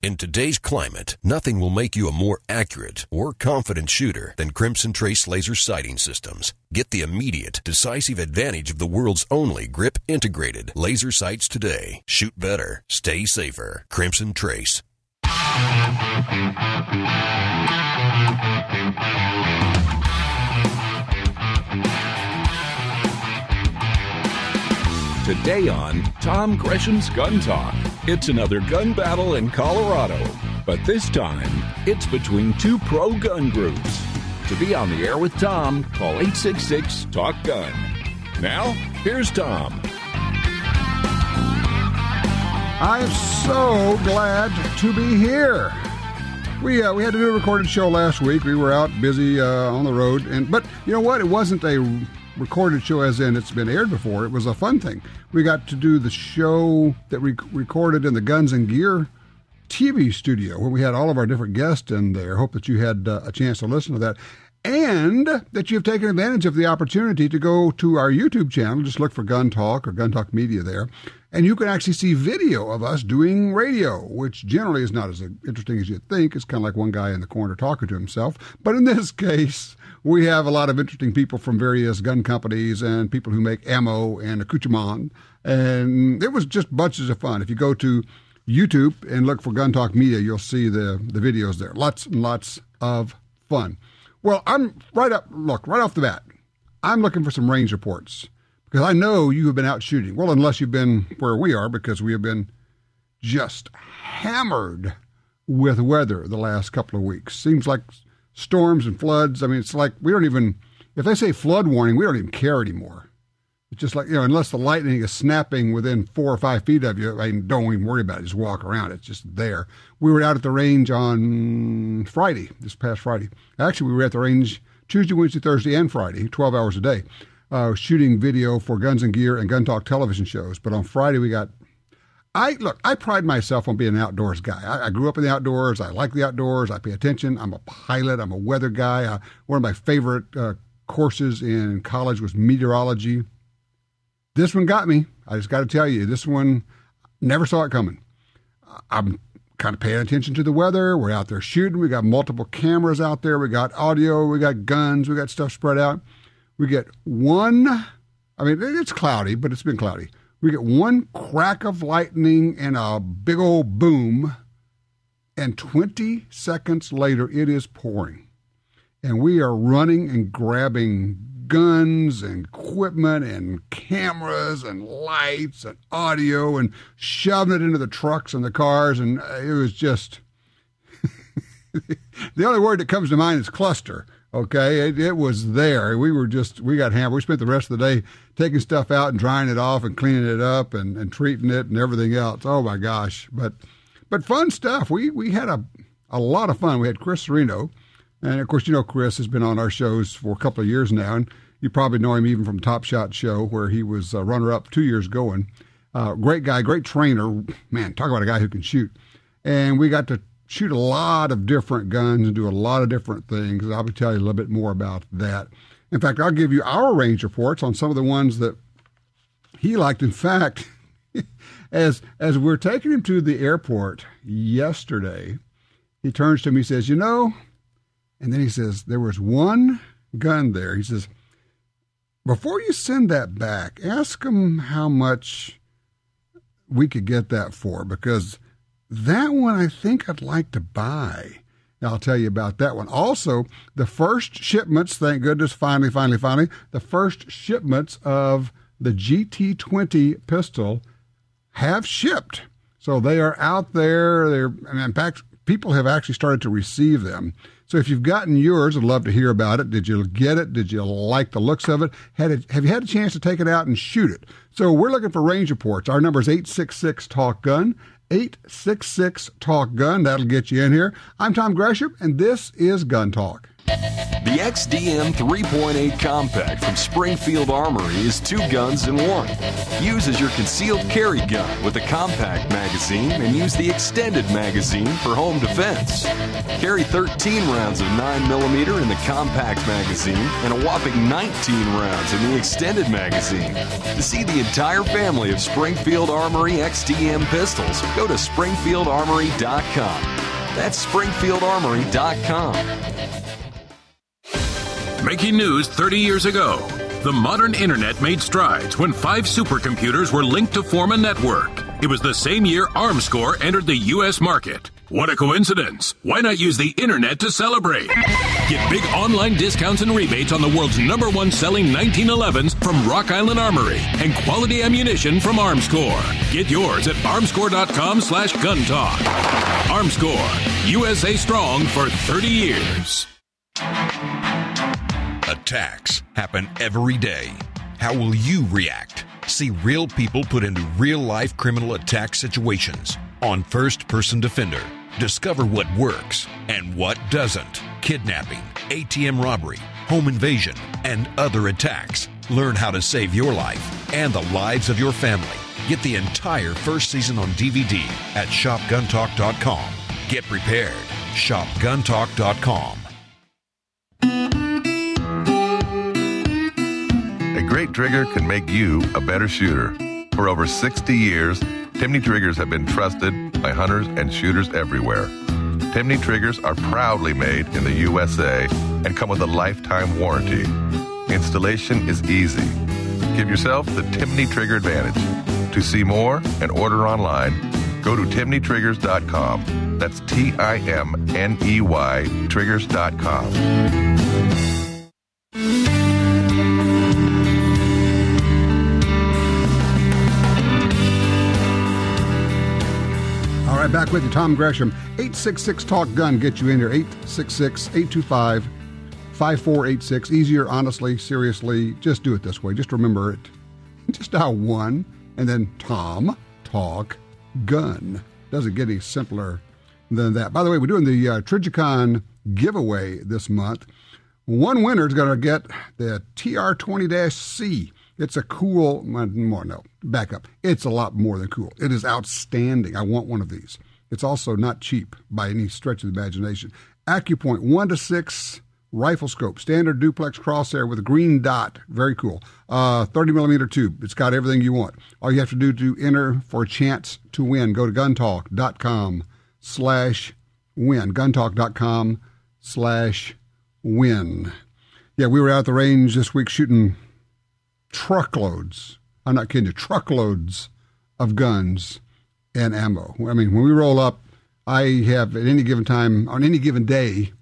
In today's climate, nothing will make you a more accurate or confident shooter than Crimson Trace laser sighting systems. Get the immediate, decisive advantage of the world's only grip-integrated laser sights today. Shoot better. Stay safer. Crimson Trace. Today on Tom Gresham's Gun Talk, it's another gun battle in Colorado, but this time it's between two pro-gun groups. To be on the air with Tom, call 866-TALK-GUN. Now, here's Tom. I'm so glad to be here. We had to do a recorded show last week. We were out busy on the road, but you know what? It wasn't a recorded show as in it's been aired before. It was a fun thing. We got to do the show that we recorded in the Guns and Gear TV studio where we had all of our different guests in there. Hope that you had a chance to listen to that and that you've taken advantage of the opportunity to go to our YouTube channel. Just look for Gun Talk or Gun Talk Media there, and you can actually see video of us doing radio, which generally is not as interesting as you'd think. It's kind of like one guy in the corner talking to himself. But in this case, we have a lot of interesting people from various gun companies and people who make ammo and accoutrement. And it was just bunches of fun. If you go to YouTube and look for Gun Talk Media, you'll see the videos there. Lots and lots of fun. Well, I'm right off the bat, I'm looking for some range reports because I know you have been out shooting. Well, unless you've been where we are, because we have been just hammered with weather the last couple of weeks. Seems like storms and floods. I mean, it's like we don't even, if they say flood warning, we don't even care anymore. It's just like, unless the lightning is snapping within 4 or 5 feet of you, I mean, don't even worry about it. Just walk around. It's just there. We were out at the range on Friday, this past Friday. Actually, we were at the range Tuesday, Wednesday, Thursday, and Friday, 12 hours a day, shooting video for Guns and Gear and Gun Talk television shows. But on Friday, I pride myself on being an outdoors guy. I grew up in the outdoors. I like the outdoors. I pay attention. I'm a pilot. I'm a weather guy. One of my favorite courses in college was meteorology. This one got me. I just got to tell you, this one, never saw it coming. I'm kind of paying attention to the weather. We're out there shooting. We got multiple cameras out there. We got audio. We got guns. We got stuff spread out. We get it's cloudy, but it's been cloudy. We get one crack of lightning and a big old boom, and 20 seconds later, it is pouring. And we are running and grabbing guns and equipment and cameras and lights and audio and shoving it into the trucks and the cars. And it was just, the only word that comes to mind is cluster. Okay. It was there. We got hammered. We spent the rest of the day taking stuff out and drying it off and cleaning it up and treating it and everything else. Oh my gosh. But fun stuff. We had a lot of fun. We had Chris Serino. And, of course, Chris has been on our shows for a couple of years now, and you probably know him even from Top Shot Show, where he was runner-up 2 years going. Great guy, great trainer. Man, talk about a guy who can shoot. And we got to shoot a lot of different guns and do a lot of different things. I'll be telling you a little bit more about that. In fact, I'll give you our range reports on some of the ones that he liked. In fact, as we're taking him to the airport yesterday, he turns to me and says, and then he says, there was one gun there. He says, before you send that back, ask them how much we could get that for, because that one I think I'd like to buy. Now, I'll tell you about that one. Also, the first shipments, thank goodness, finally, the first shipments of the GT20 pistol have shipped. So they are out there. In fact, people have actually started to receive them. So if you've gotten yours, I'd love to hear about it. Did you get it? Did you like the looks of it? Have you had a chance to take it out and shoot it? So we're looking for range reports. Our number is 866-TALK-GUN, 866-TALK-GUN. That'll get you in here. I'm Tom Gresham, and this is Gun Talk. The XDM 3.8 Compact from Springfield Armory is 2 guns in 1. Use as your concealed carry gun with a compact magazine and use the extended magazine for home defense. Carry 13 rounds of 9mm in the compact magazine and a whopping 19 rounds in the extended magazine. To see the entire family of Springfield Armory XDM pistols, go to SpringfieldArmory.com. That's SpringfieldArmory.com. Making news 30 years ago, the modern internet made strides when 5 supercomputers were linked to form a network. It was the same year ArmScore entered the U.S. market. What a coincidence. Why not use the internet to celebrate? Get big online discounts and rebates on the world's #1 selling 1911s from Rock Island Armory and quality ammunition from ArmScore. Get yours at armscore.com/guntalk. ArmScore, USA strong for 30 years. Attacks happen every day. How will you react? See real people put into real-life criminal attack situations on First Person Defender. Discover what works and what doesn't. Kidnapping, ATM robbery, home invasion, and other attacks. Learn how to save your life and the lives of your family. Get the entire first season on DVD at shopguntalk.com. Get prepared. Shopguntalk.com. A great trigger can make you a better shooter. For over 60 years, Timney triggers have been trusted by hunters and shooters everywhere. Timney triggers are proudly made in the USA and come with a lifetime warranty. Installation is easy. Give yourself the Timney Trigger advantage. To see more and order online, go to timneytriggers.com. That's TIMNEY triggers.com. All right, back with you, Tom Gresham. 866-TALK-GUN gets you in here. 866-825-5486. Easier, honestly, seriously. Just do it this way. Just remember it. Just dial 1 and then Tom Talk Gun. Doesn't get any simpler than that. By the way, we're doing the Trigicon giveaway this month. One winner is going to get the TR20-C. It's a cool, back up. It's a lot more than cool. It is outstanding. I want one of these. It's also not cheap by any stretch of the imagination. AccuPoint 1-6 rifle scope, standard duplex crosshair with a green dot. Very cool. 30mm tube. It's got everything you want. All you have to do to enter for a chance to win, go to guntalk.com/win. guntalk.com/win. Yeah, we were out at the range this week shooting truckloads, I'm not kidding you, truckloads of guns and ammo. I mean, when we roll up, I have at any given time, on any given day,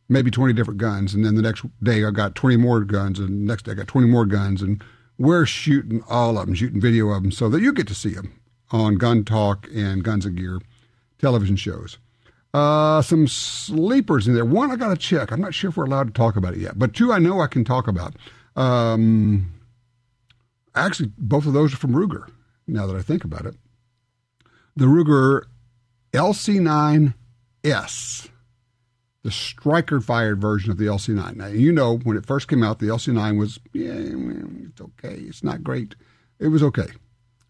maybe 20 different guns, and then the next day I got 20 more guns, and the next day I got 20 more guns, and we're shooting all of them, shooting video of them, so that you get to see them on Gun Talk and Guns and Gear television shows. Some sleepers in there. One I got to check. I'm not sure if we're allowed to talk about it yet, but 2 I know I can talk about. Actually, both of those are from Ruger, now that I think about it. The Ruger LC9S, the striker-fired version of the LC9. Now, you know, when it first came out, the LC9 was, it's okay. It's not great. It was okay.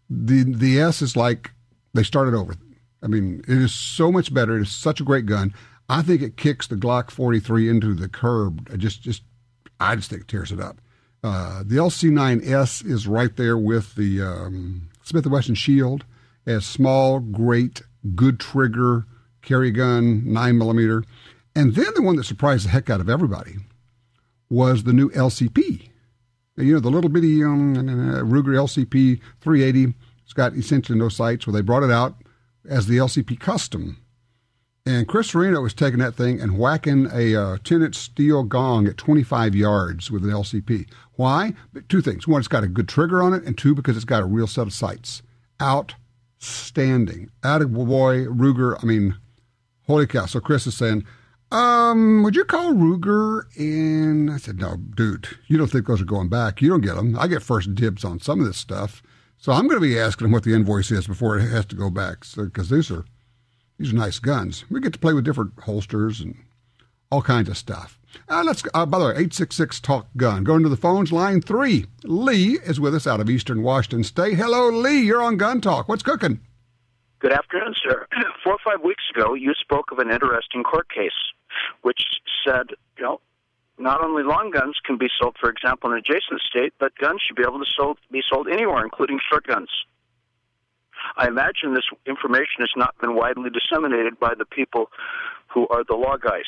The S is like they started over. I mean, it is so much better. It is such a great gun. I think it kicks the Glock 43 into the curb. I just think it tears it up. The LC9S is right there with the Smith & Wesson Shield as small, great, good trigger, carry gun, 9mm. And then the one that surprised the heck out of everybody was the new LCP. You know, the little bitty Ruger LCP 380. It's got essentially no sights. Well, they brought it out as the LCP Custom. And Chris Serino was taking that thing and whacking a 10-inch steel gong at 25 yards with an LCP. Why? 2 things. 1, it's got a good trigger on it, and 2, because it's got a real set of sights. Outstanding. Attaboy, Ruger. I mean, holy cow. So Chris is saying, would you call Ruger? And I said, no, dude, you don't think those are going back. You don't get them. I get first dibs on some of this stuff. So I'm going to be asking him what the invoice is before it has to go back, because these are nice guns. We get to play with different holsters and all kinds of stuff. By the way, 866-TALK-GUN. Going to the phones, line 3. Lee is with us out of Eastern Washington State. Hello, Lee. You're on Gun Talk. What's cooking? Good afternoon, sir. 4 or 5 weeks ago, you spoke of an interesting court case, which said, not only long guns can be sold, for example, in an adjacent state, but guns should be able to be sold anywhere, including short guns. I imagine this information has not been widely disseminated by the people who are the law guys.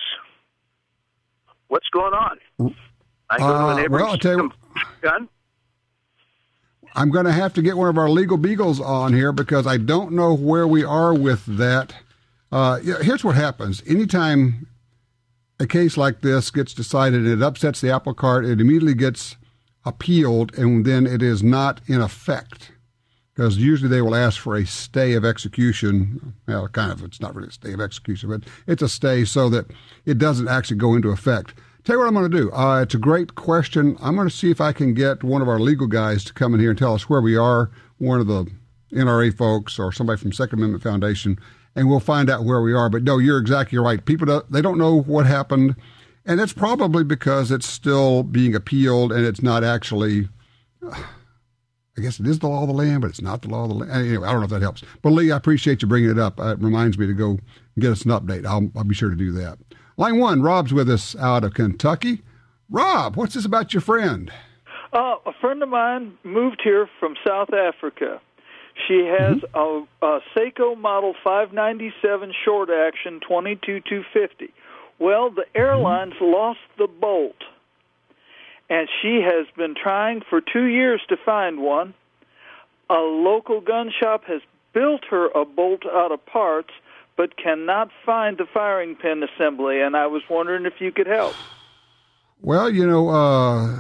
What's going on? I go to a neighbor's gun. I'm going to have to get one of our legal beagles on here because I don't know where we are with that. Here's what happens. Anytime a case like this gets decided and it upsets the apple cart, it immediately gets appealed, and then it is not in effect. Because usually they will ask for a stay of execution. Well, kind of, it's not really a stay of execution, but it's a stay so that it doesn't actually go into effect. Tell you what I'm going to do. It's a great question. I'm going to see if I can get one of our legal guys to come in here and tell us where we are, one of the NRA folks or somebody from Second Amendment Foundation, and we'll find out where we are. But no, you're exactly right. People, they don't know what happened, and it's probably because it's still being appealed and it's not actually, I guess it is the law of the land, but it's not the law of the land. Anyway, I don't know if that helps. But Lee, I appreciate you bringing it up. It reminds me to go get us an update. I'll be sure to do that. Line 1, Rob's with us out of Kentucky. Rob, what's this about your friend? A friend of mine moved here from South Africa. She has a Seiko Model 597 short action 22-250. Well, the airlines lost the bolt, and she has been trying for 2 years to find one. A local gun shop has built her a bolt out of parts, but cannot find the firing pin assembly, and I was wondering if you could help. Well,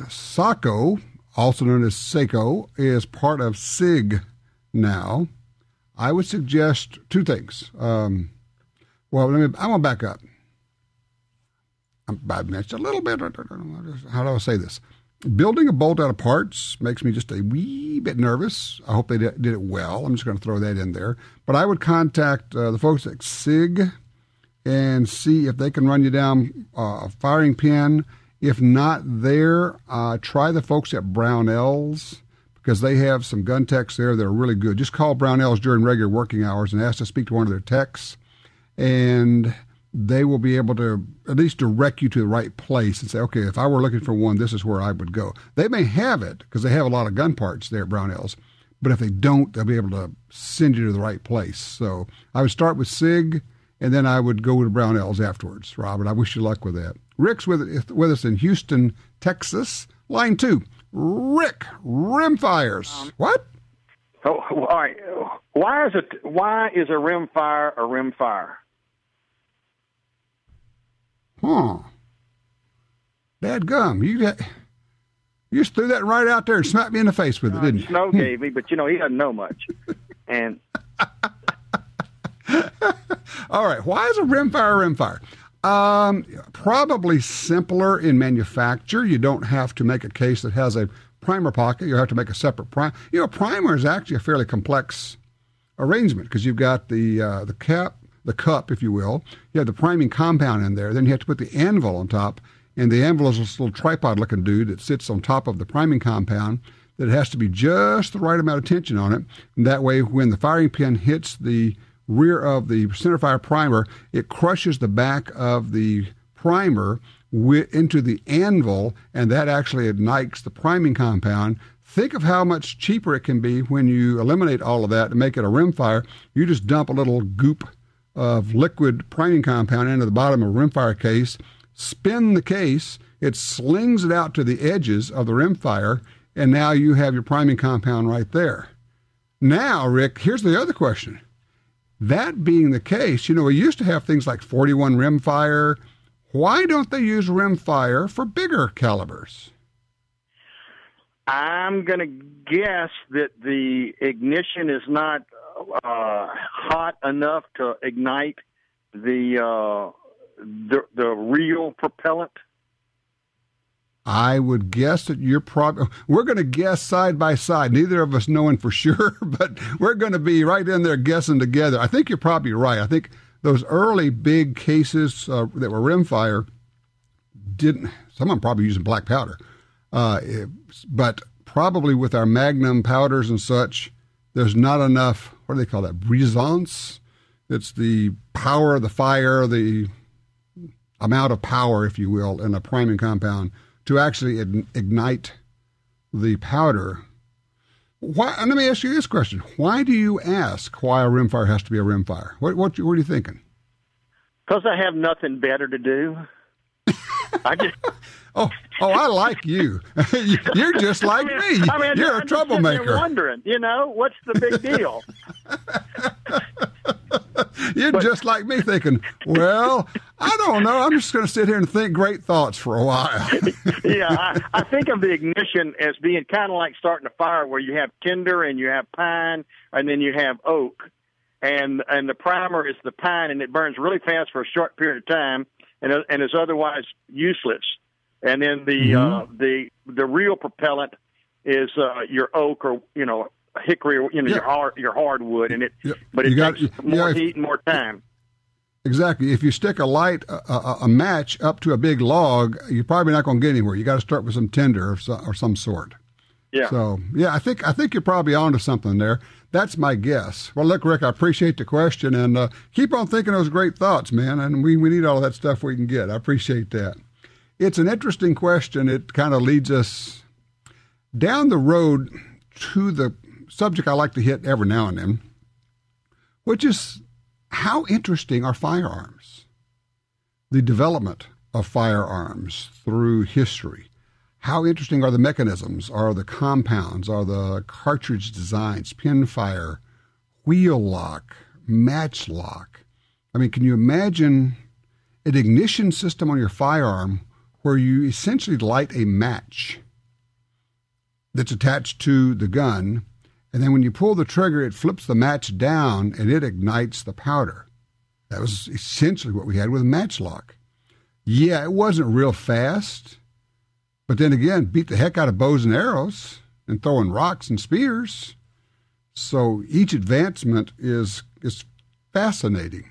SACO, also known as Seiko, is part of SIG now. I would suggest two things. I'm going to back up. I mentioned a little bit. How do I say this? Building a bolt out of parts makes me just a wee bit nervous. I hope they did it well. I'm just going to throw that in there. But I would contact the folks at SIG and see if they can run you down a firing pin. If not there, try the folks at Brownells because they have some gun techs there that are really good. Just call Brownells during regular working hours and ask to speak to one of their techs, and they will be able to at least direct you to the right place and say, okay, if I were looking for one, this is where I would go. They may have it because they have a lot of gun parts there at Brownells, but if they don't, they'll be able to send you to the right place. So I would start with SIG, and then I would go to Brownells afterwards, Robert. I wish you luck with that. Rick's with us in Houston, Texas. Line 2, Rick, rimfires. What? Oh, all right. Why is a rimfire a rimfire? Dadgum, you just threw that right out there and smacked me in the face with it, didn't you? Snow gave me, but he doesn't know much. And all right, why is a rimfire? Probably simpler in manufacture. You don't have to make a case that has a primer pocket. You have to make a separate primer. A primer is actually a fairly complex arrangement because you've got the cup, if you will. You have the priming compound in there. Then you have to put the anvil on top. And the anvil is this little tripod-looking dude that sits on top of the priming compound that has to be just the right amount of tension on it. And that way, when the firing pin hits the rear of the centerfire primer, it crushes the back of the primer into the anvil, and that actually ignites the priming compound. Think of how much cheaper it can be when you eliminate all of that and make it a rimfire. You just dump a little goop of liquid priming compound into the bottom of a rimfire case, spin the case, it slings it out to the edges of the rimfire, and now you have your priming compound right there. Now, Rick, here's the other question. That being the case, we used to have things like 41 rimfire. Why don't they use rimfire for bigger calibers? I'm going to guess that the ignition is not hot enough to ignite the real propellant. I would guess that we're going to guess side by side, neither of us knowing for sure, but we're going to be right in there guessing together. I think you're probably right. I think those early big cases that were rimfire didn't. Some of them probably using black powder, but probably with our Magnum powders and such, there's not enough. What do they call that? Brisance. It's the power of the fire, the amount of power, if you will, in a priming compound to actually ignite the powder. Why? And let me ask you this question: why do you ask why a rimfire has to be a rimfire? What are you thinking? Because I have nothing better to do. I just. Oh, I like you. You're just like me. I mean, you're a troublemaker. I'm wondering, what's the big deal? You're just like me, thinking, well, I don't know. I'm just going to sit here and think great thoughts for a while. Yeah, I think of the ignition as being kind of like starting a fire where you have tinder and you have pine and then you have oak. And the primer is the pine, and it burns really fast for a short period of time and is otherwise useless. And then the real propellant is your oak or hickory or your hardwood, and it takes more heat and more time. Exactly. If you stick a match up to a big log, you're probably not going to get anywhere. You got to start with some tinder or some sort. Yeah. So I think you're probably onto something there. That's my guess. Well, look, Rick, I appreciate the question, and keep on thinking those great thoughts, man. And we need all of that stuff we can get. I appreciate that. It's an interesting question. It kind of leads us down the road to the subject I like to hit every now and then, which is how interesting are firearms? The development of firearms through history. How interesting are the mechanisms, are the compounds, are the cartridge designs, pin fire, wheel lock, match lock. I mean, can you imagine an ignition system on your firearm where you essentially light a match that's attached to the gun, and then when you pull the trigger, it flips the match down and it ignites the powder? That was essentially what we had with a match lock. Yeah, it wasn't real fast, but then again, beat the heck out of bows and arrows and throwing rocks and spears. So each advancement is fascinating.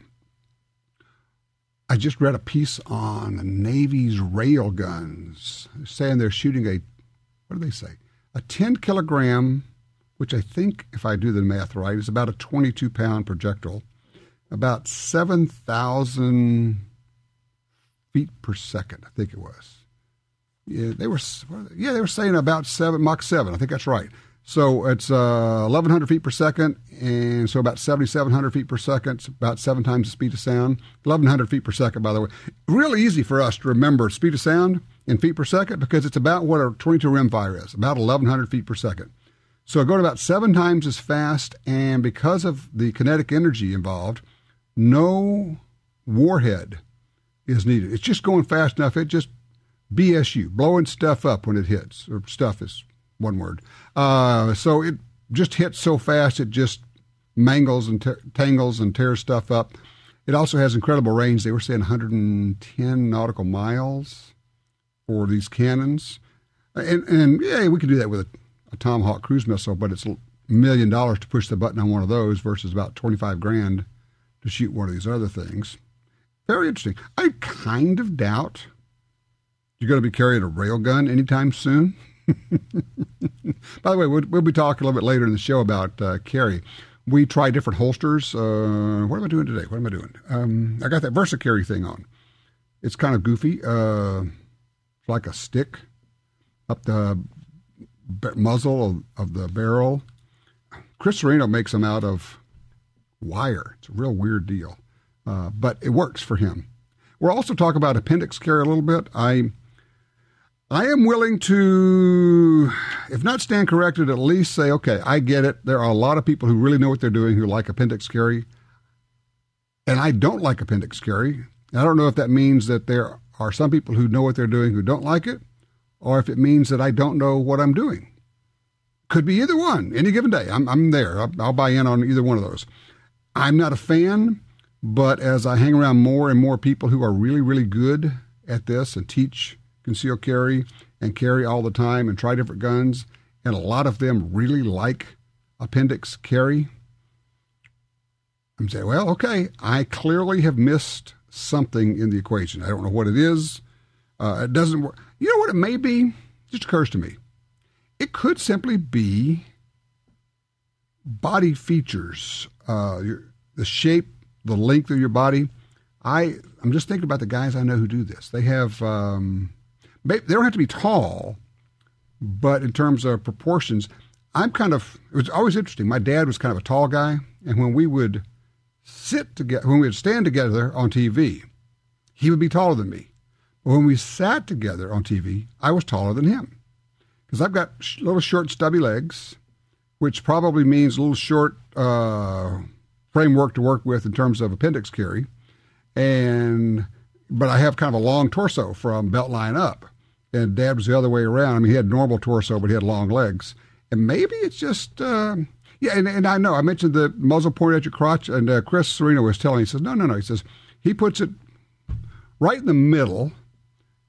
I just read a piece on the Navy's rail guns, saying they're shooting what do they say? A 10 kilogram, which I think, if I do the math right, is about a 22-pound projectile, about 7,000 feet per second, I think it was. Yeah, they were saying about Mach 7. I think that's right. So it's 1,100 feet per second, and so about 7,700 feet per second. It's about 7 times the speed of sound. 1,100 feet per second, by the way. Really easy for us to remember speed of sound in feet per second because it's about what a 22 rimfire is, about 1,100 feet per second. So going about 7 times as fast, and because of the kinetic energy involved, no warhead is needed. It's just going fast enough. It just BSU, blowing stuff up when it hits, or stuff is one word. So it just hits so fast it just mangles and tangles and tears stuff up. It also has incredible range. They were saying 110 nautical miles for these cannons. And yeah, we could do that with a Tomahawk cruise missile, but it's $1 million to push the button on one of those versus about $25,000 to shoot one of these other things. Very interesting. I kind of doubt you're going to be carrying a railgun anytime soon. By the way, we'll be talking a little bit later in the show about carry. We try different holsters. What am I doing today? What am I doing? I got that VersaCarry thing on. It's kind of goofy. It's like a stick up the muzzle of the barrel. Chris Sereno makes them out of wire. It's a real weird deal, but it works for him. We'll also talk about appendix carry a little bit. I am willing to, if not stand corrected, at least say, okay, I get it. There are a lot of people who really know what they're doing who like appendix carry, and I don't like appendix carry. I don't know if that means that there are some people who know what they're doing who don't like it, or if it means that I don't know what I'm doing. Could be either one. Any given day, I'm there. I'll buy in on either one of those. I'm not a fan, but as I hang around more and more people who are really, really good at this and teach conceal carry and carry all the time and try different guns, and a lot of them really like appendix carry, I'm saying, well, okay, I clearly have missed something in the equation. I don't know what it is. It doesn't work. You know what it may be? Just occurs to me. It could simply be body features, the shape, the length of your body. I'm just thinking about the guys I know who do this. They have, they don't have to be tall, but in terms of proportions, it was always interesting. My dad was kind of a tall guy, and when we would stand together on TV, he would be taller than me. But when we sat together on TV, I was taller than him. Because I've got little short stubby legs, which probably means a little short framework to work with in terms of appendix carry. But I have kind of a long torso from belt line up. And Dad was the other way around. I mean, he had normal torso, but he had long legs. And maybe it's just, and I know, I mentioned the muzzle point at your crotch, and Chris Serino was telling me, he says, no. He says, he puts it right in the middle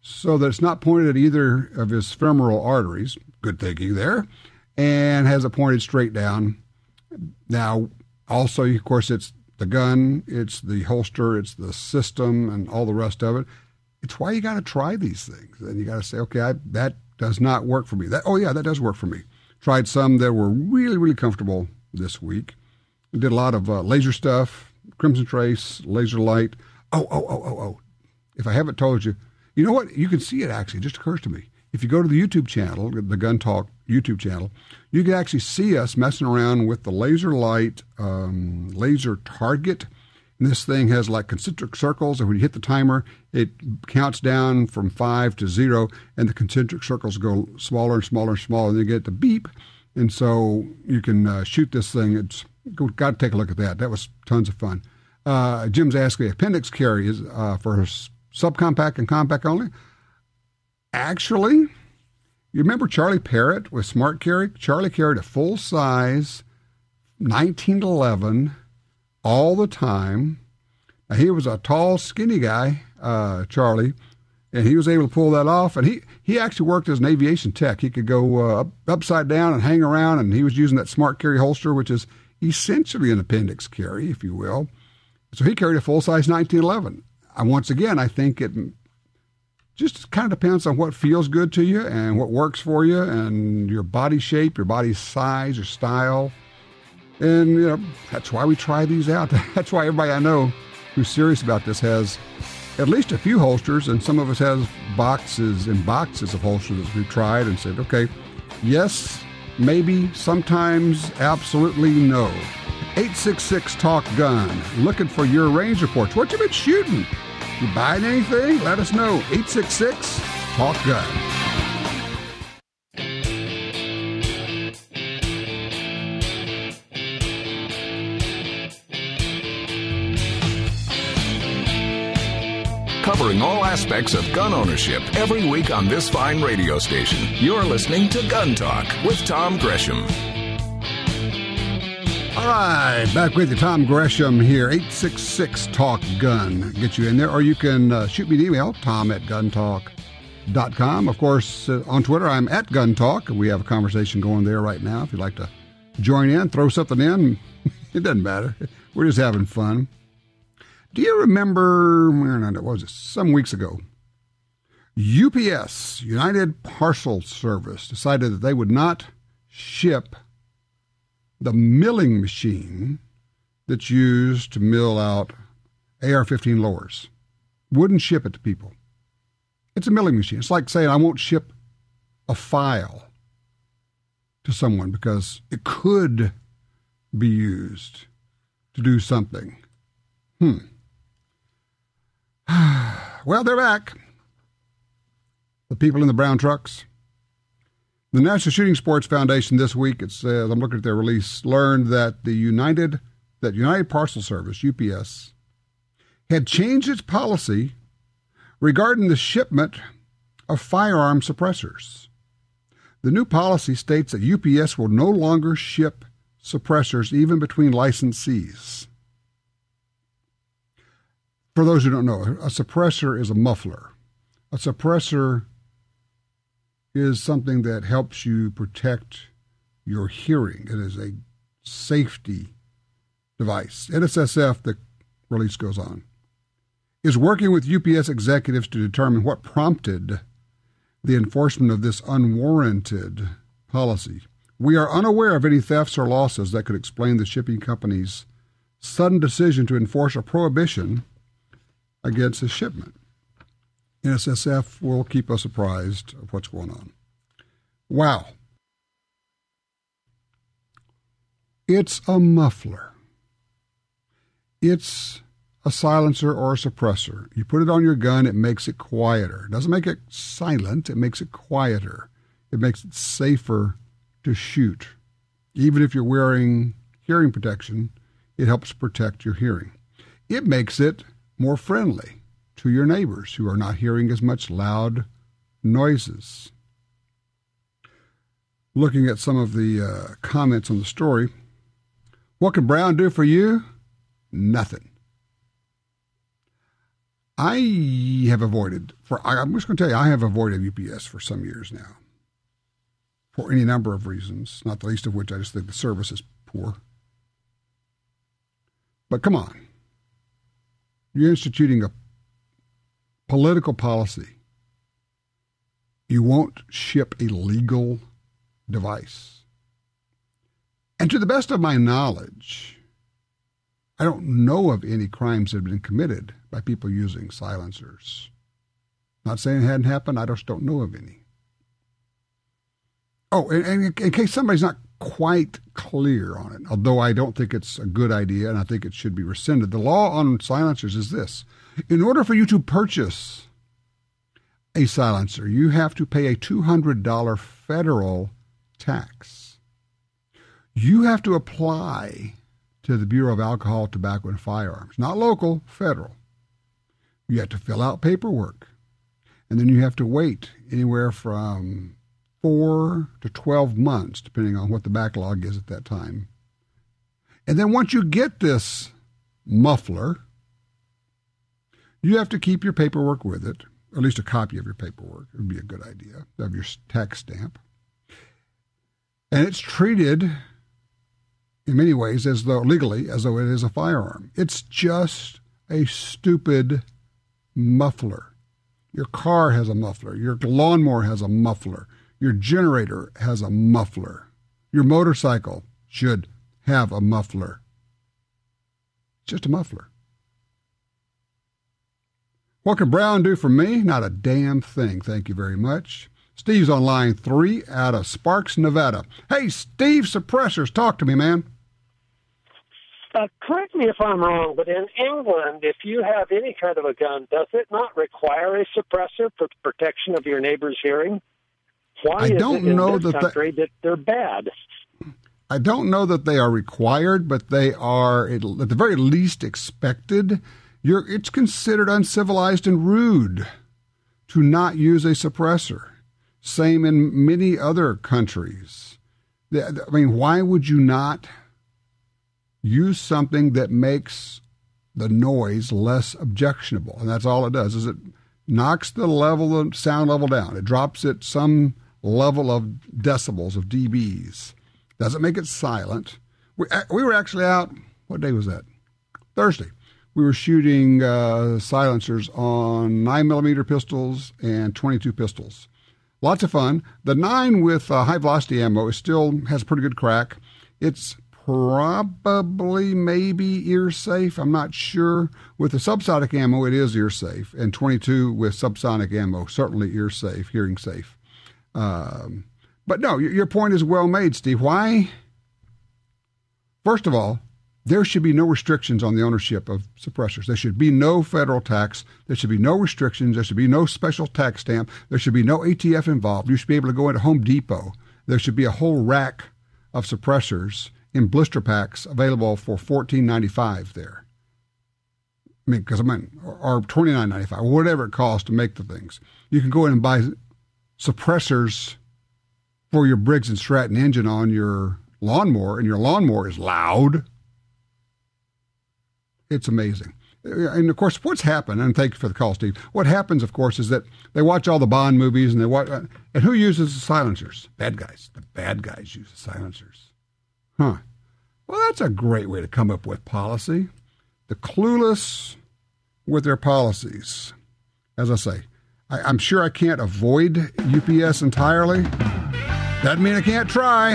so that it's not pointed at either of his femoral arteries. Good thinking there. And has it pointed straight down. Now, also, of course, it's the gun, it's the holster, it's the system, and all the rest of it. It's why you got to try these things. And you got to say, okay, that does not work for me. That does work for me. Tried some that were really, really comfortable this week. Did a lot of laser stuff, Crimson Trace, laser light. Oh. If I haven't told you, you know what? You can see it actually. It just occurs to me. If you go to the YouTube channel, the GUNTALK YouTube channel, you can actually see us messing around with the laser light laser target. And this thing has like concentric circles, and when you hit the timer, it counts down from 5 to 0, and the concentric circles go smaller and smaller and smaller, and then you get the beep. And so you can shoot this thing. Got to take a look at that. That was tons of fun. Jim's asking, appendix carry is for subcompact and compact only. Actually, you remember Charlie Parrott with Smart Carry? Charlie carried a full-size 1911 all the time. Now, he was a tall, skinny guy, Charlie, and he was able to pull that off. And he actually worked as an aviation tech. He could go upside down and hang around, and he was using that Smart Carry holster, which is essentially an appendix carry, if you will. So he carried a full-size 1911. Once again, I think it just kind of depends on what feels good to you and what works for you and your body shape, your body size, your style. And, that's why we try these out. That's why everybody I know who's serious about this has at least a few holsters, and some of us have boxes and boxes of holsters that we've tried and said, okay, yes, maybe, sometimes, absolutely no. 866-TALK-GUN. Looking for your range reports. What you been shooting? You buying anything? Let us know. 866-TALK-GUN. Covering all aspects of gun ownership every week on this fine radio station. You're listening to Gun Talk with Tom Gresham. All right, back with you, Tom Gresham here, 866-TALK-GUN. Get you in there, or you can shoot me an email, tom@guntalk.com. Of course, on Twitter, I'm at GunTalk. We have a conversation going there right now. If you'd like to join in, throw something in, it doesn't matter. We're just having fun. Do you remember, what was it, some weeks ago, UPS, United Parcel Service, decided that they would not ship the milling machine that's used to mill out AR-15 lowers. Wouldn't ship it to people. It's a milling machine. It's like saying I won't ship a file to someone because it could be used to do something. Well, they're back. The people in the brown trucks. The National Shooting Sports Foundation this week, it says, I'm looking at their release, learned that United Parcel Service, UPS, had changed its policy regarding the shipment of firearm suppressors. The new policy states that UPS will no longer ship suppressors even between licensees. For those who don't know, a suppressor is a muffler. A suppressor is something that helps you protect your hearing. It is a safety device. NSSF, the release goes on. is working with UPS executives to determine what prompted the enforcement of this unwarranted policy. We are unaware of any thefts or losses that could explain the shipping company's sudden decision to enforce a prohibition against a shipment. NSSF will keep us apprised of what's going on. Wow. It's a muffler. It's a silencer or a suppressor. You put it on your gun, it makes it quieter. It doesn't make it silent, it makes it quieter. It makes it safer to shoot. Even if you're wearing hearing protection, it helps protect your hearing. It makes it more friendly to your neighbors who are not hearing as much loud noises. Looking at some of the comments on the story, what can Brown do for you? Nothing. I have avoided, I'm just going to tell you, I have avoided UPS for some years now. For any number of reasons, not the least of which I just think the service is poor. But come on. You're instituting a political policy. You won't ship a legal device. And to the best of my knowledge, I don't know of any crimes that have been committed by people using silencers. Not saying it hadn't happened, I just don't know of any. Oh, and in case somebody's not quite clear on it, although I don't think it's a good idea and I think it should be rescinded, the law on silencers is this. In order for you to purchase a silencer, you have to pay a $200 federal tax. You have to apply to the Bureau of Alcohol, Tobacco, and Firearms, not local, federal. You have to fill out paperwork, and then you have to wait anywhere from 4 to 12 months, depending on what the backlog is at that time. And then once you get this muffler, you have to keep your paperwork with it, or at least a copy of your paperwork. It would be a good idea, of your tax stamp. And it's treated in many ways as though legally, as though it is a firearm. It's just a stupid muffler. Your car has a muffler. Your lawnmower has a muffler. Your generator has a muffler. Your motorcycle should have a muffler. It's just a muffler. What can Brown do for me? Not a damn thing, thank you very much. Steve's on line 3 out of Sparks, Nevada. Hey, Steve, suppressors, talk to me, man. Correct me if I'm wrong, but in England, if you have any kind of a gun, does it not require a suppressor for protection of your neighbor's hearing? Why is it in this country that they're bad? I don't know that they are required, but they are at the very least expected. It's considered uncivilized and rude to not use a suppressor. Same in many other countries. I mean, why would you not use something that makes the noise less objectionable? And that's all it does, is it knocks the sound level down. It drops it some level of decibels, of dBs. Doesn't make it silent. We were actually out, what day was that? Thursday. We were shooting silencers on 9mm pistols and 22 pistols. Lots of fun. The 9 with high-velocity ammo still has a pretty good crack. It's probably maybe ear safe. I'm not sure. With the subsonic ammo, it is ear safe. And 22 with subsonic ammo, certainly ear safe, hearing safe. But no, your point is well made, Steve. Why? First of all, there should be no restrictions on the ownership of suppressors. There should be no federal tax. There should be no restrictions. There should be no special tax stamp. There should be no ATF involved. You should be able to go into Home Depot. There should be a whole rack of suppressors in blister packs available for $14.95 there. Or $29.95, whatever it costs to make the things. You can go in and buy suppressors for your Briggs & Stratton engine on your lawnmower, and your lawnmower is loud. It's amazing. And, of course, what's happened, and thank you for the call, Steve, what happens, of course, is that they watch all the Bond movies, and they watch, and who uses the silencers? Bad guys. The bad guys use the silencers. Huh. Well, that's a great way to come up with policy. The clueless with their policies. As I say, I'm sure I can't avoid UPS entirely. Doesn't mean I can't try.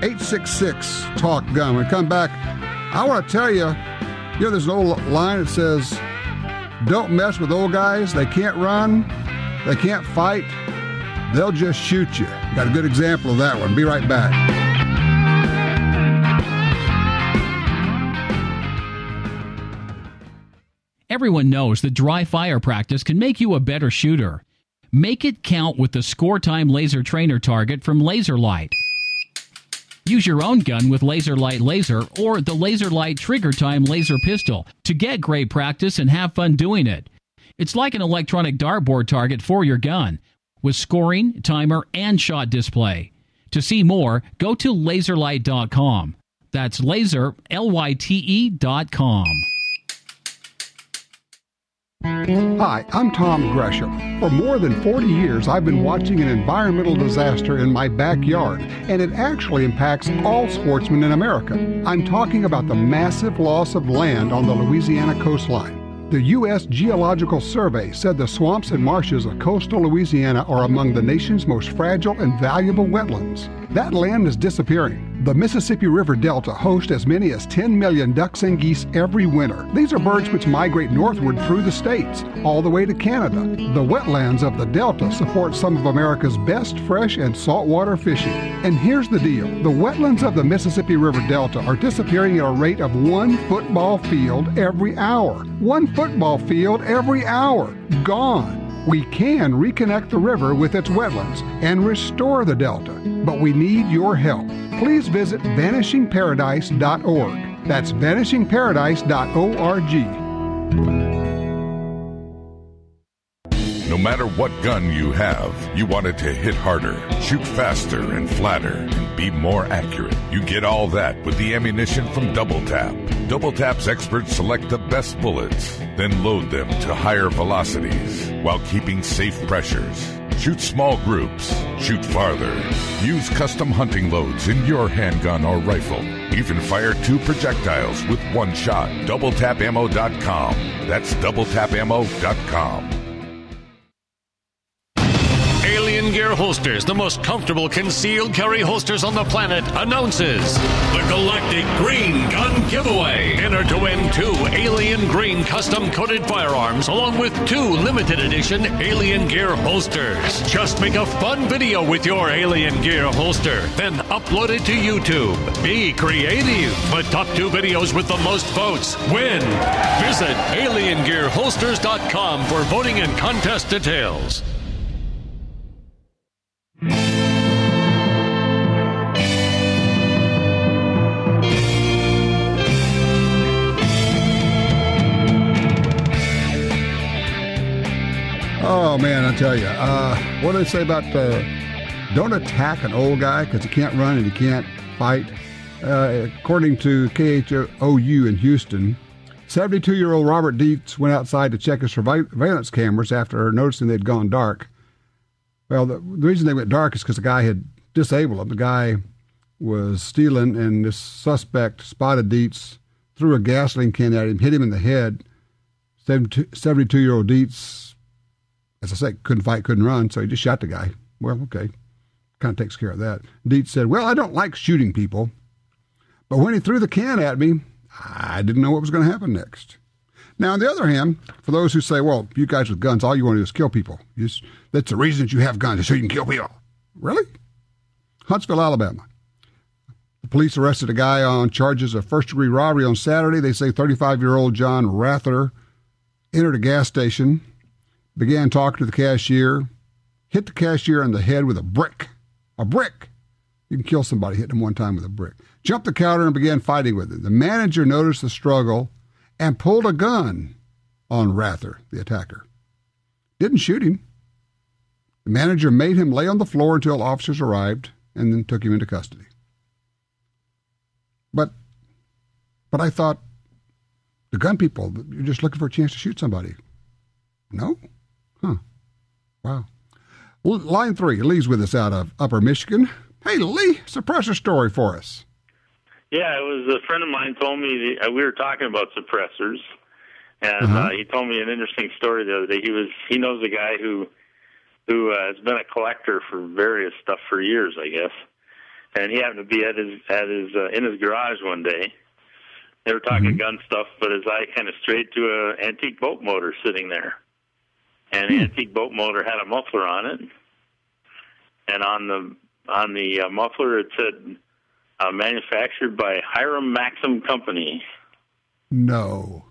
866-TALK-GUN. When we come back, I want to tell you, there's an old line that says, don't mess with old guys. They can't run. They can't fight. They'll just shoot you. Got a good example of that one. Be right back. Everyone knows that dry fire practice can make you a better shooter. Make it count with the Score Time Laser Trainer Target from LaserLight. Use your own gun with LaserLight Laser or the LaserLight Trigger Time Laser Pistol to get great practice and have fun doing it. It's like an electronic dartboard target for your gun, with scoring, timer, and shot display. To see more, go to laserlight.com. That's laser, LYTE.com. Hi, I'm Tom Gresham. For more than 40 years, I've been watching an environmental disaster in my backyard, and it actually impacts all sportsmen in America. I'm talking about the massive loss of land on the Louisiana coastline. The U.S. Geological Survey said the swamps and marshes of coastal Louisiana are among the nation's most fragile and valuable wetlands. That land is disappearing. The Mississippi River Delta hosts as many as 10 million ducks and geese every winter. These are birds which migrate northward through the states, all the way to Canada. The wetlands of the Delta support some of America's best fresh and saltwater fishing. And here's the deal. The wetlands of the Mississippi River Delta are disappearing at a rate of 1 football field every hour. 1 football field every hour. Gone. We can reconnect the river with its wetlands and restore the Delta, but we need your help. Please visit vanishingparadise.org. That's vanishingparadise.org. No matter what gun you have, you want it to hit harder, shoot faster and flatter, and be more accurate. You get all that with the ammunition from Double Tap. Double Tap's experts select the best bullets, then load them to higher velocities while keeping safe pressures. Shoot small groups. Shoot farther. Use custom hunting loads in your handgun or rifle. Even fire 2 projectiles with 1 shot. DoubleTapAmmo.com. That's DoubleTapAmmo.com. Alien Gear Holsters, the most comfortable concealed carry holsters on the planet, announces the Galactic Green Gun Giveaway. Enter to win 2 Alien Green custom-coated firearms along with 2 limited edition Alien Gear holsters. Just make a fun video with your Alien Gear holster, then upload it to YouTube. Be creative. The top 2 videos with the most votes win. Visit AlienGearHolsters.com for voting and contest details. Oh, man, I tell you, what do they say about don't attack an old guy because he can't run and he can't fight? According to KHOU in Houston, 72-year-old Robert Dietz went outside to check his surveillance cameras after noticing they'd gone dark. Well, the reason they went dark is because the guy had disabled him. The guy was stealing, and this suspect spotted Dietz, threw a gasoline can at him, hit him in the head. 72-year-old Dietz, as I say, couldn't fight, couldn't run, so he just shot the guy. Well, okay, kind of takes care of that. Dietz said, well, I don't like shooting people, but when he threw the can at me, I didn't know what was going to happen next. Now, on the other hand, for those who say, well, you guys with guns, all you want to do is kill people. That's the reason that you have guns, so you can kill people. Really? Huntsville, Alabama. The police arrested a guy on charges of first-degree robbery on Saturday. They say 35-year-old John Rather entered a gas station, began talking to the cashier, hit the cashier in the head with a brick. A brick! You can kill somebody hitting him one time with a brick. Jumped the counter and began fighting with him. The manager noticed the struggle and pulled a gun on Rather, the attacker. Didn't shoot him. The manager made him lay on the floor until officers arrived and then took him into custody. But I thought, the gun people, you're just looking for a chance to shoot somebody. No? Huh. Wow. Line 3, Lee's with us out of Upper Michigan. Hey, Lee, suppressor story for us. Yeah, it was a friend of mine told me we were talking about suppressors, And he told me an interesting story the other day. He knows a guy who has been a collector for various stuff for years, I guess. And he happened to be in his garage one day. They were talking gun stuff, but his eye kind of strayed to an antique boat motor sitting there. And the antique boat motor had a muffler on it. And on the muffler it said manufactured by Hiram Maxim Company. No.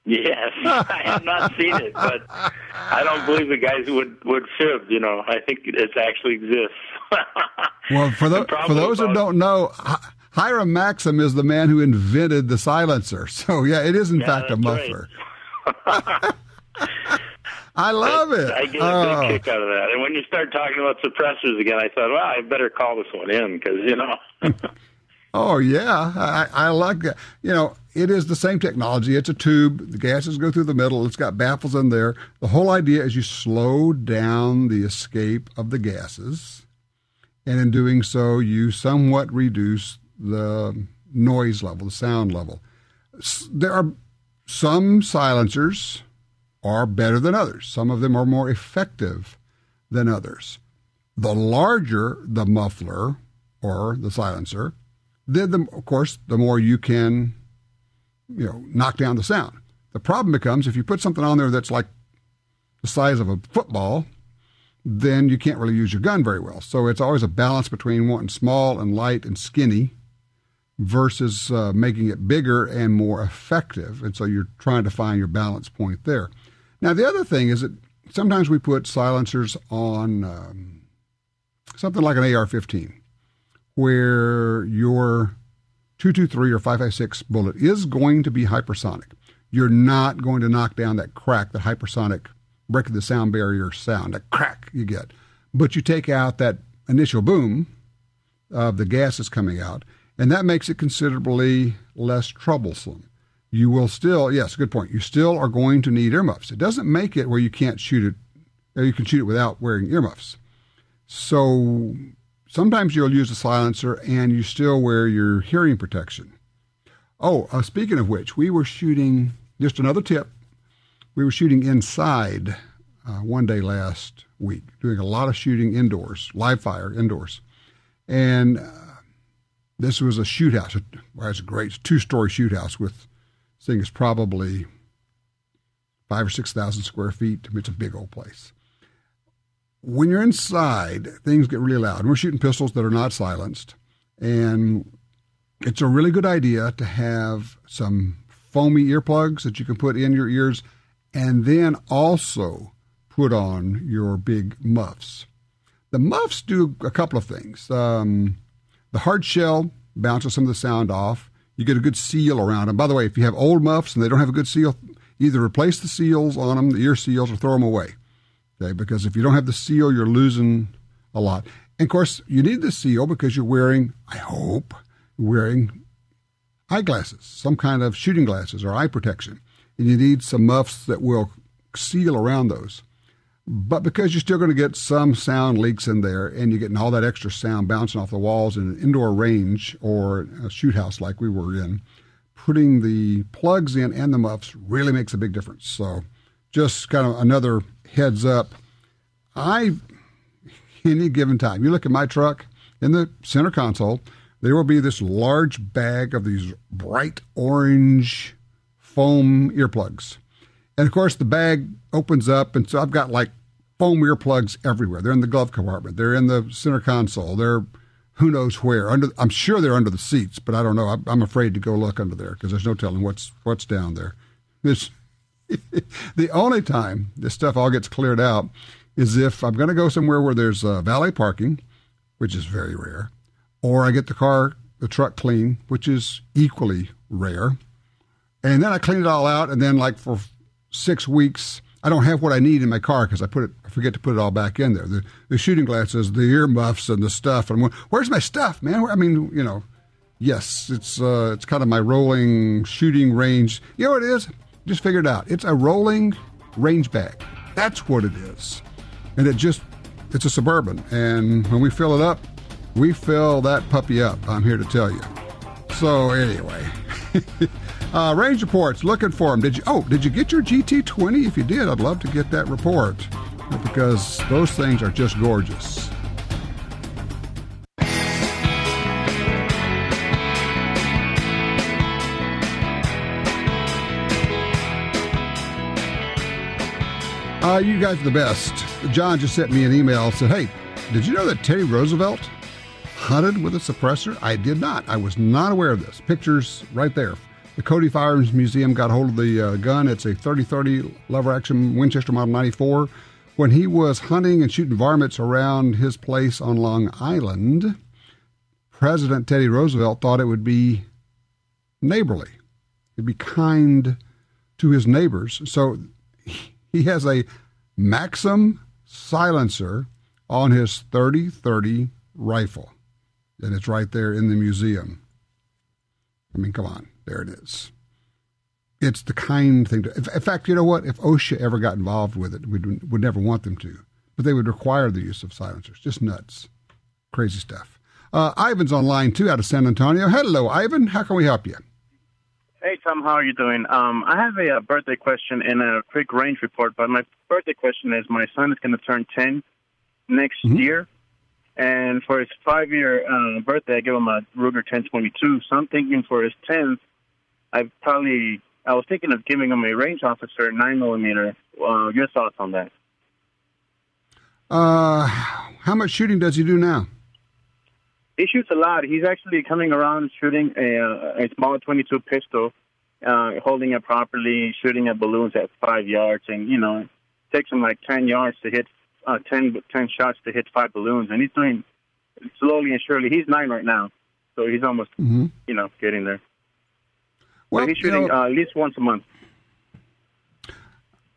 Yes, I have not seen it, but I don't believe the guys would fib. I think it actually exists. Well, for those who don't know, Hiram Maxim is the man who invented the silencer. So, yeah, it is in fact a muffler. Right. I love it. I get a big kick out of that. And when you start talking about suppressors again, I thought, well, I better call this one in because, Oh, yeah. I like that. It is the same technology. It's a tube. The gases go through the middle. It's got baffles in there. The whole idea is you slow down the escape of the gases. And in doing so, you somewhat reduce the noise level, the sound level. There are some silencers are better than others. Some of them are more effective than others. The larger the muffler or the silencer, then, of course, the more you can, knock down the sound. The problem becomes if you put something on there that's like the size of a football, then you can't really use your gun very well. So it's always a balance between wanting small and light and skinny versus making it bigger and more effective. And so you're trying to find your balance point there. Now, the other thing is that sometimes we put silencers on something like an AR-15, where your 223 or 5.56 bullet is going to be hypersonic. You're not going to knock down that crack, that hypersonic breaking the sound barrier sound, that crack you get. But you take out that initial boom of the gases coming out, and that makes it considerably less troublesome. You will still, yes, good point, you still are going to need earmuffs. It doesn't make it where you can't shoot it, or you can shoot it without wearing earmuffs. So sometimes you'll use a silencer and you still wear your hearing protection. Oh, speaking of which, we were shooting, just another tip, we were shooting inside one day last week, doing a lot of shooting indoors, live fire indoors. And this was a shoot house. It's a great 2-story shoot house with, this thing is probably 5,000 or 6,000 square feet. It's a big old place. When you're inside, things get really loud. And we're shooting pistols that are not silenced. And it's a really good idea to have some foamy earplugs that you can put in your ears and then also put on your big muffs. The muffs do a couple of things. The hard shell bounces some of the sound off. You get a good seal around them. By the way, if you have old muffs and they don't have a good seal, either replace the seals on them, the ear seals, or throw them away. Okay, because if you don't have the seal, you're losing a lot. And of course, you need the seal because you're wearing, I hope, eyeglasses, some kind of shooting glasses or eye protection. And you need some muffs that will seal around those. But because you're still going to get some sound leaks in there and you're getting all that extra sound bouncing off the walls in an indoor range or a shoot house like we were in, putting the plugs in and the muffs really makes a big difference. So just kind of another heads up. Any given time, you look at my truck, in the center console, there will be this large bag of these bright orange foam earplugs. And, of course, the bag opens up, and so I've got, like, foam earplugs everywhere. They're in the glove compartment. They're in the center console. They're who knows where. I'm sure they're under the seats, but I don't know. I'm afraid to go look under there because there's no telling what's down there. The only time this stuff all gets cleared out is if I'm going to go somewhere where there's valet parking, which is very rare, or I get the truck clean, which is equally rare. And then I clean it all out, and then like for 6 weeks, I don't have what I need in my car because I forget to put it all back in there. The shooting glasses, the earmuffs, and the stuff. And I'm going, where's my stuff, man? Yes, it's kind of my rolling shooting range. You know what it is? Just figured it out. It's a rolling range bag. That's what it is. And it's a Suburban. And when we fill it up, we fill that puppy up, I'm here to tell you. So anyway, Range reports, looking for them. Did you get your GT20? If you did, I'd love to get that report because those things are just gorgeous. You guys are the best. John just sent me an email and said, hey, did you know that Teddy Roosevelt hunted with a suppressor? I did not. I was not aware of this. Pictures right there. The Cody Firearms Museum got hold of the gun. It's a 30-30 lever-action Winchester Model 94. When he was hunting and shooting varmints around his place on Long Island, President Teddy Roosevelt thought it would be neighborly. It'd be kind to his neighbors. So he has a Maxim silencer on his 30-30 rifle. And it's right there in the museum. I mean, come on. There it is. It's the kind thing to... In fact, you know what? If OSHA ever got involved with it, we would never want them to. But they would require the use of silencers. Just nuts. Crazy stuff. Ivan's on line 2 out of San Antonio. Hello, Ivan. How can we help you? Hey, Tom. How are you doing? I have a birthday question and a quick range report. But my birthday question is my son is going to turn 10 next year. And for his 5-year birthday, I give him a Ruger 10/22. So I'm thinking for his 10th, I was thinking of giving him a range officer 9mm. Your thoughts on that? How much shooting does he do now? He shoots a lot. He's actually coming around shooting a small 22 pistol, holding it properly, shooting at balloons at 5 yards, and it takes him like 10 yards to hit 10 shots to hit 5 balloons, and he's doing slowly and surely. He's 9 right now, so he's almost getting there. Well, but he's shooting at least once a month.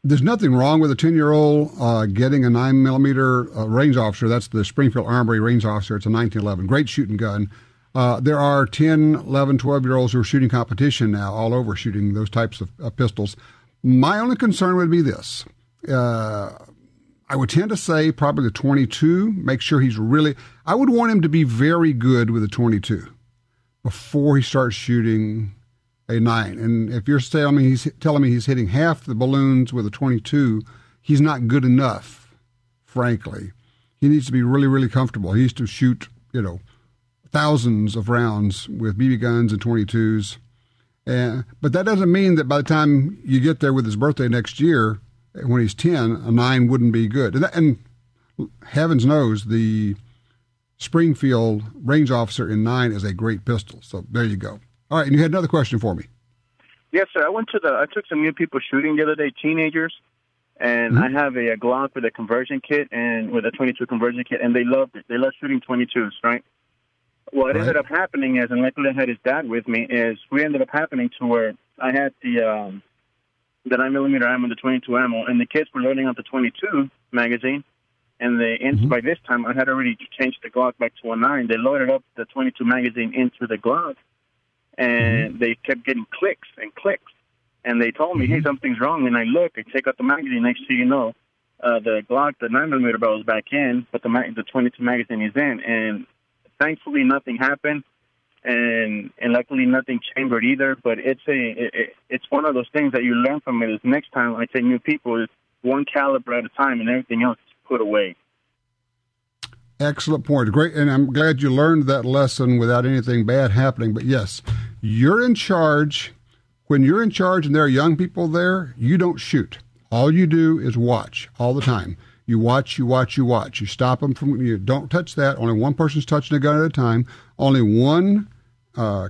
There's nothing wrong with a 10-year-old getting a 9mm range officer. That's the Springfield Armory range officer. It's a 1911. Great shooting gun. There are 10, 11, 12-year-olds who are shooting competition now all over shooting those types of pistols. My only concern would be this. I would tend to say probably the 22. Make sure he's really... I would want him to be very good with a 22 before he starts shooting a 9. And if you're telling me he's hitting half the balloons with a 22, he's not good enough, frankly. He needs to be really, really comfortable. He needs to shoot, thousands of rounds with BB guns and 22s. But that doesn't mean that by the time you get there with his birthday next year, when he's 10, a 9 wouldn't be good. And heavens knows the Springfield range officer in 9 is a great pistol. So there you go. All right, and you had another question for me. Yes, sir. I took some new people shooting the other day, teenagers, and I have a Glock with a conversion kit and with a 22 conversion kit, and they loved it. They love shooting 22s, right? What ended up happening is, and luckily I had his dad with me, is we ended up happening to where I had the 9mm ammo and the 22 ammo, and the kids were loading up the 22 magazine, and by this time I had already changed the Glock back to a 9. They loaded up the 22 magazine into the Glock, and they kept getting clicks and clicks, and they told me, hey, something's wrong, and I take out the magazine, next thing you know, the Glock, the 9mm barrel is back in, but the 22 magazine is in, and thankfully nothing happened. And luckily nothing chambered either, but it's one of those things that you learn from it is next time I take new people, it's one caliber at a time and everything else is put away. Excellent point. Great, and I'm glad you learned that lesson without anything bad happening. But yes, you're in charge. When you're in charge and there are young people there, you don't shoot. All you do is watch all the time. You watch, you watch, you watch. You stop them from, you don't touch that. Only one person's touching a gun at a time. Only one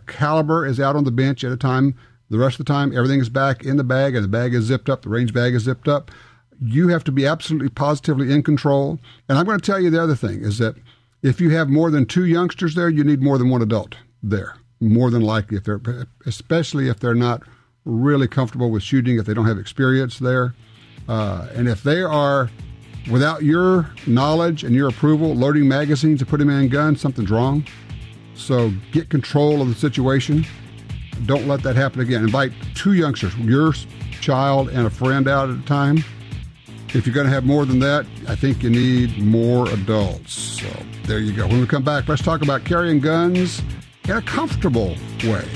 caliber is out on the bench at a time. The rest of the time, everything is back in the bag, and the bag is zipped up. The range bag is zipped up. You have to be absolutely positively in control. And I'm going to tell you the other thing is that if you have more than 2 youngsters there, you need more than one adult there. More than likely, especially if they're not really comfortable with shooting, if they don't have experience there. And if they are, without your knowledge and your approval, loading magazines and putting them in guns, something's wrong. So get control of the situation. Don't let that happen again. Invite 2 youngsters, your child and a friend out at a time. If you're going to have more than that, I think you need more adults. So there you go. When we come back, let's talk about carrying guns in a comfortable way.